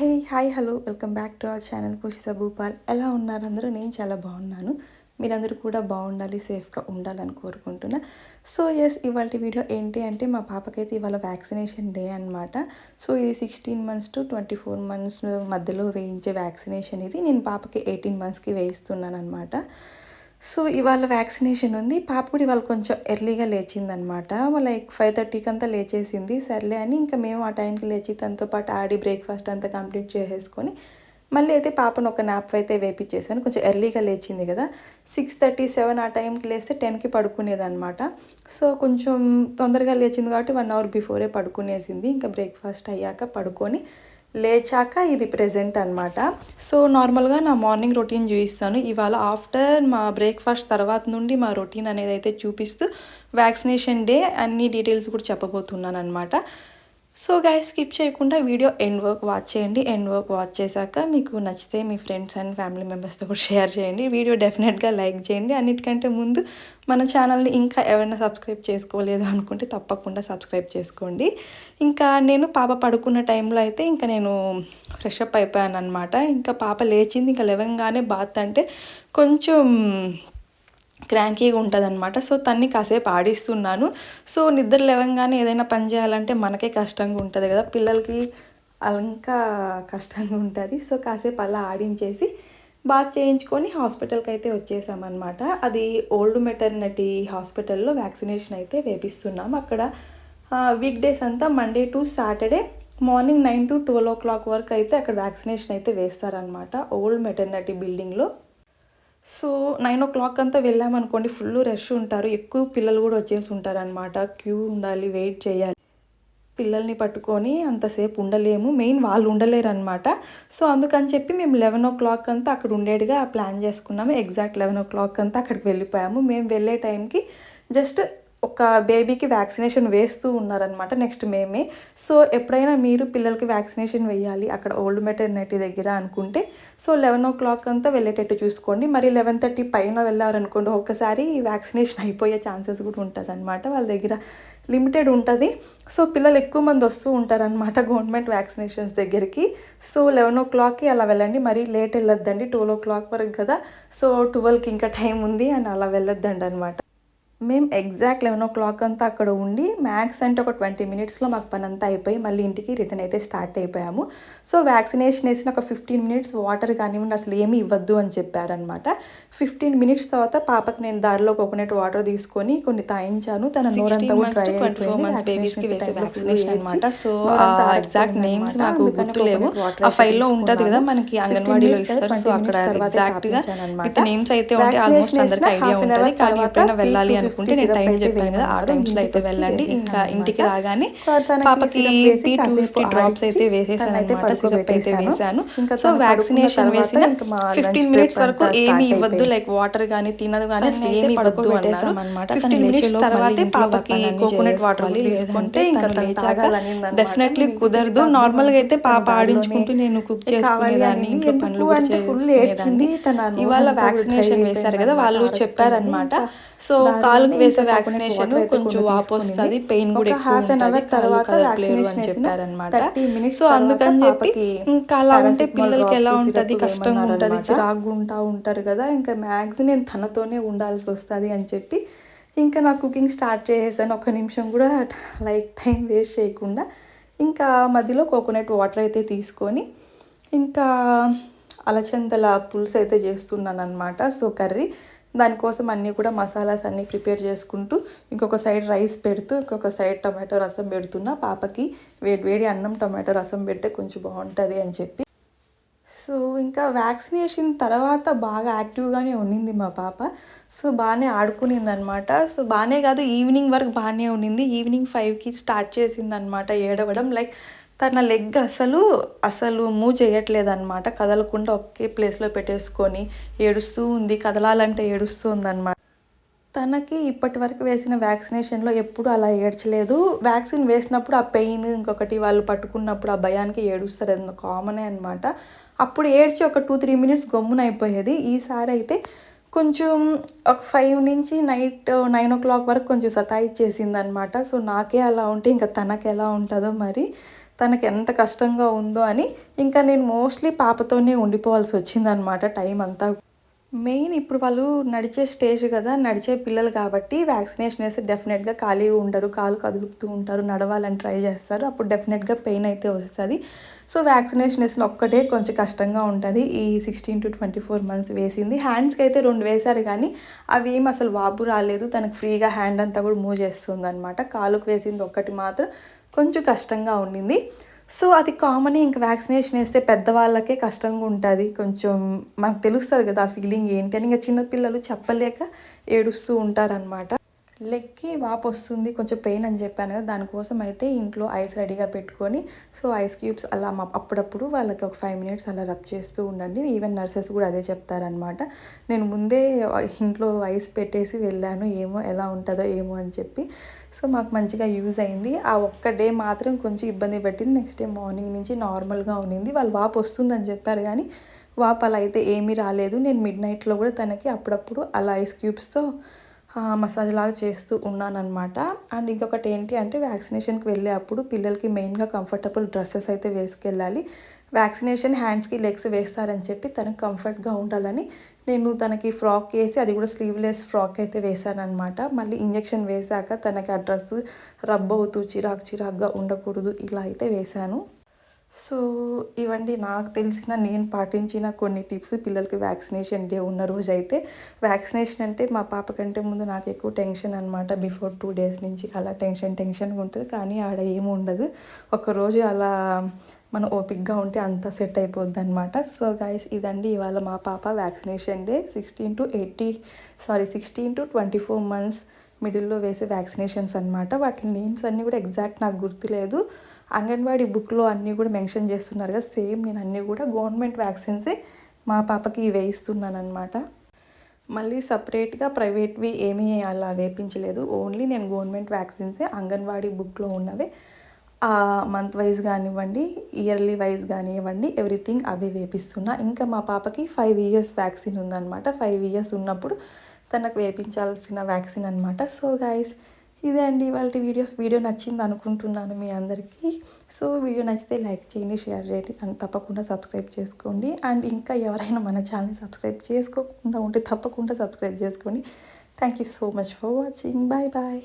Hey hi hello welcome back to our channel Pushpa Bhupal. ఎలా ఉన్నారు అందరూ? నేను చాలా బాగున్నాను. మీరందరూ కూడా బాగుండాలి, సేఫ్గా ఉండాలని కోరుకుంటున్నా. సో ఎస్, ఇవాళ వీడియో ఏంటి అంటే మా పాపకైతే ఇవాళ వ్యాక్సినేషన్ డే అనమాట. సో ఇది 16 months to 24 months మధ్యలో వేయించే వ్యాక్సినేషన్. ఇది నేను పాపకి 18 monthsకి వేయిస్తున్నాను అనమాట. సో ఇవాళ వ్యాక్సినేషన్ ఉంది. పాప కూడా ఇవాళ కొంచెం ఎర్లీగా లేచిందనమాట. లైక్ 5:30కి అంతా లేచేసింది. సర్లే అని ఇంకా మేము ఆ టైంకి లేచి తనతో పాటు ఆడి బ్రేక్ఫాస్ట్ అంతా కంప్లీట్ చేసేసుకొని మళ్ళీ అయితే పాపను ఒక నాప్ అయితే వేపించేసాను. కొంచెం ఎర్లీగా లేచింది కదా, 6:30, 7 ఆ టైంకి లేస్తే 10కి పడుకునేదనమాట. సో కొంచెం తొందరగా లేచింది కాబట్టి 1 hour బిఫోరే పడుకునేసింది. ఇంకా బ్రేక్ఫాస్ట్ అయ్యాక పడుకొని లేచాక ఇది ప్రెజెంట్ అనమాట. సో నార్మల్గా నా మార్నింగ్ రొటీన్ చూపిస్తాను. ఇవాళ ఆఫ్టర్ మా బ్రేక్ఫాస్ట్ తర్వాత నుండి మా రొటీన్ అనేది అయితే చూపిస్తూ వ్యాక్సినేషన్ డే అన్ని డీటెయిల్స్ కూడా చెప్పబోతున్నాను అనమాట. సో గైస్, స్కిప్ చేయకుండా వీడియో ఎండ్ వర్క్ వాచ్ చేయండి. ఎండ్ వర్క్ వాచ్ చేశాక మీకు నచ్చితే మీ ఫ్రెండ్స్ అండ్ ఫ్యామిలీ మెంబర్స్తో కూడా షేర్ చేయండి. వీడియో డెఫినెట్గా లైక్ చేయండి. అన్నిటికంటే ముందు మన ఛానల్ని ఇంకా ఎవరైనా సబ్స్క్రైబ్ చేసుకోలేదు అనుకుంటే తప్పకుండా సబ్స్క్రైబ్ చేసుకోండి. ఇంకా నేను పాప పడుకున్న టైంలో అయితే ఇంకా నేను ఫ్రెష్ అప్ అయిపోయాను అనమాట. ఇంకా పాప లేచింది. ఇంకా లేవగానే బాత్ అంటే కొంచెం క్రాంకీగా ఉంటుంది అనమాట. సో తన్ని కాసేపు ఆడిస్తున్నాను. సో నిద్ర లేవగానే ఏదైనా పని చేయాలంటే మనకే కష్టంగా ఉంటుంది కదా, పిల్లలకి ఇంకా కష్టంగా ఉంటుంది. సో కాసేపు అలా ఆడించేసి బాత్ చేయించుకొని హాస్పిటల్కి అయితే వచ్చేసామన్నమాట. అది ఓల్డ్ మెటర్నిటీ హాస్పిటల్లో వ్యాక్సినేషన్ అయితే వేపిస్తున్నాం. అక్కడ వీక్ డేస్ అంతా Monday to Saturday morning 9 to 12 o'clock వరకు అయితే అక్కడ వ్యాక్సినేషన్ అయితే వేస్తారనమాట ఓల్డ్ మెటర్నిటీ బిల్డింగ్లో. సో 9 o'clock అంతా వెళ్ళామనుకోండి, ఫుల్ రష్ ఉంటారు, ఎక్కువ పిల్లలు కూడా వచ్చేసి ఉంటారనమాట. క్యూ ఉండాలి, వెయిట్ చేయాలి. పిల్లల్ని పట్టుకొని అంతసేపు ఉండలేము, మెయిన్ వాళ్ళు ఉండలేరు అనమాట. సో అందుకని చెప్పి మేము 11 o'clock అంతా అక్కడ ఉండేట్టుగా ప్లాన్ చేసుకున్నాము. ఎగ్జాక్ట్ 11 o'clock అంతా అక్కడికి వెళ్ళిపోయాము. మేము వెళ్ళే టైంకి జస్ట్ ఒక బేబీకి వ్యాక్సినేషన్ వేస్తూ ఉన్నారనమాట, నెక్స్ట్ మేమే. సో ఎప్పుడైనా మీరు పిల్లలకి వ్యాక్సినేషన్ వేయాలి అక్కడ ఓల్డ్ మెటర్నిటీ దగ్గర అనుకుంటే సో 11 o'clock అంతా వెళ్ళేటట్టు చూసుకోండి. మరి 11:30 పైన వెళ్ళారనుకోండి, ఒకసారి వ్యాక్సినేషన్ అయిపోయే ఛాన్సెస్ కూడా ఉంటుంది అనమాట. వాళ్ళ దగ్గర లిమిటెడ్ ఉంటుంది. సో పిల్లలు ఎక్కువ మంది వస్తూ ఉంటారనమాట గవర్నమెంట్ వ్యాక్సినేషన్స్ దగ్గరికి. సో 11 o'clockకి అలా వెళ్ళండి, మరీ లేట్ వెళ్ళొద్దండి. 12 o'clock వరకు కదా, సో 12కి ఇంకా టైం ఉంది అని అలా వెళ్ళొద్దండి అనమాట. మేము ఎగ్జాక్ట్ 11 o'clock అంతా అక్కడ ఉండి మ్యాక్స్ అంటే ఒక 20 minutesలో మాకు పని అంతా అయిపోయి మళ్ళీ ఇంటికి రిటర్న్ అయితే స్టార్ట్ అయిపోయాము. సో వ్యాక్సినేషన్ వేసిన ఒక 15 minutes వాటర్ కానివ్వండి అసలు ఏమీ ఇవ్వద్దు అని చెప్పారనమాట. 15 minutes తర్వాత పాపకి నేను దారిలో కోకోనట్ వాటర్ తీసుకొని కొన్ని తాయించాను. తన నోరంతా కూడా డ్రై అయిపోయింది. బేబీస్కి వేసే వ్యాక్సినేషన్ అనమాట. సో ఎగ్జాక్ట్ నేమ్స్ నాకు గుర్తులేవు. ఆ ఫైల్లో ఉంటుంది కదా మనకి అంగన్వాడీలో ఇస్తారు. సో అక్కడ ఎగ్జాక్ట్గా విత్ నేమ్స్ అయితే ఉంటే ఆల్మోస్ట్ అందరికి ఐడియా ఉంటుంది. కానీ ఎప్పుడైనా వెళ్ళాలి అనుకుంటే నేను టైం చెప్పాను కదా, ఆ టైమ్స్లో అయితే వెళ్ళండి. ఇంకా ఇంటికి రాగానే పాపకి 250 drops అయితే వేసేసాను అనమాట. సిరప్ అయితే వేసాను. సో వ్యాక్సినేషన్ వేసిన 15 minutes వరకు ఏమి ఇవ్వద్దు, లైక్ వాటర్ కానీ తినదు కానీ అసలు ఏమి ఇవ్వద్దు అన్నారు అనమాట. 15 minutes తర్వాతే పాపకి కోకోనట్ వాటర్ తీసుకుంటే ఇంకా లేచాక డెఫినెట్లీ కుదరదు. నార్మల్గా అయితే పాప ఆడించుకుంటూ నేను కుక్ చేసుకునేదాన్ని, ఇంట్లో పనులు కూడా చేసుకునేదాన్ని. ఇవాళ వ్యాక్సినేషన్ వేశారు కదా, వాళ్ళు చెప్పారనమాట. సో కాలుకి వేసే వ్యాక్సినేషన్ కొంచెం వాపు వస్తుంది, పెయిన్ కూడా ఎక్కువ ఉంటుంది, కాళ్ళు కదపలేరు అని చెప్పారనమాట. సో అందుకని చెప్పి ఇంకా అలా ఉంటే పిల్లలకి ఎలా ఉంటుంది, కష్టంగా ఉంటుంది, చిరాగ్గా ఉంటారు కదా. ఇంకా మ్యాక్సిమం నేను తనతోనే ఉండాల్సి వస్తుంది అని చెప్పి ఇంకా నా కుకింగ్ స్టార్ట్ చేసేసాను. ఒక్క నిమిషం కూడా లైక్ టైం వేస్ట్ చేయకుండా. ఇంకా మధ్యలో కోకోనట్ వాటర్ అయితే తీసుకొని ఇంకా అలచందల పులుసు అయితే చేస్తున్నాను అనమాట. సో కర్రీ, దానికోసం అన్నీ కూడా మసాలాస్ అన్నీ ప్రిపేర్ చేసుకుంటూ ఇంకొక సైడ్ రైస్ పెడుతూ ఇంకొక సైడ్ టమాటో రసం పెడుతున్నా. పాపకి వేడి అన్నం టమాటో రసం పెడితే కొంచెం బాగుంటుంది అని చెప్పి. సో ఇంకా వ్యాక్సినేషన్ తర్వాత బాగా యాక్టివ్గానే ఉన్నింది మా పాప. సో బాగానే ఆడుకునింది అనమాట. సో బాగానే కాదు, ఈవినింగ్ వరకు బాగానే ఉన్నింది. ఈవినింగ్ 5కి స్టార్ట్ చేసింది అనమాట ఏడవడం. లైక్ తన లెగ్ అసలు మూవ్ చేయట్లేదు అనమాట, కదలకుండా ఒకే ప్లేస్లో పెట్టేసుకొని ఏడుస్తూ ఉంది. కదలాలంటే ఏడుస్తూ ఉందన్నమాట. తనకి ఇప్పటి వరకు వేసిన వ్యాక్సినేషన్లో ఎప్పుడు అలా ఏడ్చలేదు. వ్యాక్సిన్ వేసినప్పుడు ఆ పెయిన్, ఇంకొకటి వాళ్ళు పట్టుకున్నప్పుడు ఆ భయానికి ఏడుస్తారు, అది కామనే అనమాట. అప్పుడు ఏడ్చి ఒక 2-3 minutes గమ్మున అయిపోయేది. ఈసారి అయితే కొంచెం ఒక 5 నుంచి నైట్ 9 o'clock వరకు కొంచెం సతాయిచ్చేసింది అనమాట. సో నాకే అలా ఉంటే ఇంకా తనకి ఎలా ఉంటుందో మరి. తనకి ఎంత కష్టంగా ఉందో అని ఇంకా నేను మోస్ట్లీ పాపతోనే ఉండిపోవాల్సి వచ్చిందనమాట టైం అంతా. మెయిన్ ఇప్పుడు వాళ్ళు నడిచే స్టేజ్ కదా! నడిచే పిల్లలు కాబట్టి వ్యాక్సినేషన్ ఏస్తే డెఫినెట్‌గా ఖాళీగా ఉండరు. కాళ్ళు కదులుతూ ఉంటారు. నడవాలని ట్రై చేస్తారు. అప్పుడు డెఫినెట్‌గా పెయిన్ అయితే వస్తది. సో, వ్యాక్సినేషన్ ఏసిన ఒక్కటే కొంచెం కష్టంగా ఉంటది. ఈ 16-24 మంత్స్ వేసింది. హ్యాండ్స్‌కి అయితే 2 వేశారు గానీ అవేమి అసలు వాపు రాలేదు. తనకు ఫ్రీగా హ్యాండ్ అంతా కూడా మూవ్ చేస్తుందనమాట. కాలుకి వేసింది ఒక్కటి మాత్రం కొంచెం కష్టంగా ఉండింది. సో, అది కామనే ఇంక వ్యాక్సినేషన్ ఏస్తే పెద్దవాళ్ళకే కష్టంగా ఉంటది. కొంచెం మనకు తెలుస్తది కదా! ఆ ఫీలింగ్ ఏంటి అని. ఇంక చిన్న పిల్లలు చెప్పలేక ఏడుస్తూ ఉంటారనమాట. లెగ్‌కి వాపొస్తుంది. కొంచెం పెయిన్ అని చెప్పాను కదా! దానికోసం అయితే ఇంట్లో ఐస్ రెడీగా పెట్టుకొని, సో, ఐస్ క్యూబ్స్ అలా అప్పుడప్పుడు వాళ్ళకి ఒక 5 మినిట్స్ అలా రబ్ చేస్తూ ఉండండి. ఈవెన్ నర్సెస్ కూడా అదే చెప్తారనమాట. నేను ముందే ఇంట్లో ఐస్ పెట్టేసి వెళ్ళాను. ఏమో ఎలా ఉంటదో ఏమో అని చెప్పి. సో, మాకు మంచిగా యూజ్ అయింది. ఆ ఒక్క డే మాత్రం కొంచెం ఇబ్బంది పెట్టింది. నెక్స్ట్ డే మార్నింగ్ నుంచి నార్మల్‌గా ఉండింది. వాళ్ళు వాపొస్తుందని చెప్పారు గానీ, వాపు అలా అయితే ఏమీ రాలేదు. నేను మిడ్‌నైట్‌లో కూడా తనకి అప్పుడప్పుడు అలా ఐస్ క్యూబ్స్‌తో మసాజ్ లాగా చేస్తూ ఉన్నాననమాట. అండ్ ఇంకొకటి ఏంటి అంటే వ్యాక్సినేషన్‌కి వెళ్ళే అప్పుడు పిల్లలకి మెయిన్‌గా కంఫర్టబుల్ డ్రెసెస్ అయితే వేసుకెళ్ళాలి. వ్యాక్సినేషన్ హ్యాండ్స్‌కి, లెగ్స్ వేస్తారని చెప్పి తనకు కంఫర్ట్‌గా ఉండాలని నేను తనకి ఫ్రాక్ ఏసి అది కూడా స్లీవ్‌లెస్ ఫ్రాక్ అయితే వేశాననమాట. మళ్ళీ ఇంజెక్షన్ వేశాక తనకి ఆ డ్రెస్ రబ్ అవుతూ చిరాకుగా ఉండకూడదు ఇలా అయితే వేశాను. సో, ఇవండి నాకు తెలిసిన నేను పాటించిన కొన్ని టిప్స్ పిల్లలకి వ్యాక్సినేషన్ డే ఉన్న రోజైతే. వ్యాక్సినేషన్ అంటే మా పాప కంటే ముందు నాకు ఎక్కువ టెన్షన్ అనమాట. బిఫోర్ 2 డేస్ నుంచి అలా టెన్షన్‌గా ఉంటది. కానీ ఆడ ఏమి ఉండదు. ఒకరోజు అలా మనం ఓపికగా ఉంటే అంతా సెట్ అయిపోద్దనమాట. సో, గైస్ ఇదండి ఇవాళ మా పాప వ్యాక్సినేషన్ డే 16-24 మంత్స్ మిడిల్‌లో వేసే వ్యాక్సినేషన్స్ అనమాట. వాటి నేమ్స్ అన్నీ కూడా ఎగ్జాక్ట్ నాకు గుర్తులేదు. అంగన్వాడీ బుక్‌లో అన్నీ కూడా మెన్షన్ చేస్తున్నారు కదా! సేమ్ నేను అన్నీ కూడా గవర్నమెంట్ వ్యాక్సిన్సే మా పాపకి వేయిస్తున్నాననమాట. మళ్ళీ సెపరేట్‌గా ప్రైవేట్‌వి ఏమీ అలా వేపించలేదు. ఓన్లీ నేను గవర్నమెంట్ వ్యాక్సిన్సే అంగన్వాడీ బుక్‌లో ఉన్నవే మంత్ వైస్ గానివ్వండి, ఇయర్లీ వైస్ గానివ్వండి, ఎవ్రీథింగ్ అవే వేపిస్తున్నా. ఇంకా మా పాపకి 5 ఇయర్స్ వ్యాక్సిన్ ఉందనమాట. 5 ఇయర్స్ ఉన్నప్పుడు తనకు వేపించాల్సిన వ్యాక్సిన్ అనమాట. సో, గైస్ ఇదే అండి ఇవాల్టి వీడియో. వీడియో నచ్చింది అనుకుంటున్నాను మీ అందరికీ. సో, వీడియో నచ్చితే లైక్ చేయండి, షేర్ చేయండి అండ్ తప్పకుండా సబ్స్క్రైబ్ చేసుకోండి. అండ్ ఇంకా ఎవరైనా మన ఛానల్‌ని సబ్స్క్రైబ్ చేసుకోకుండా ఉంటే తప్పకుండా సబ్స్క్రైబ్ చేసుకోండి. Thank you so much for watching. Bye bye.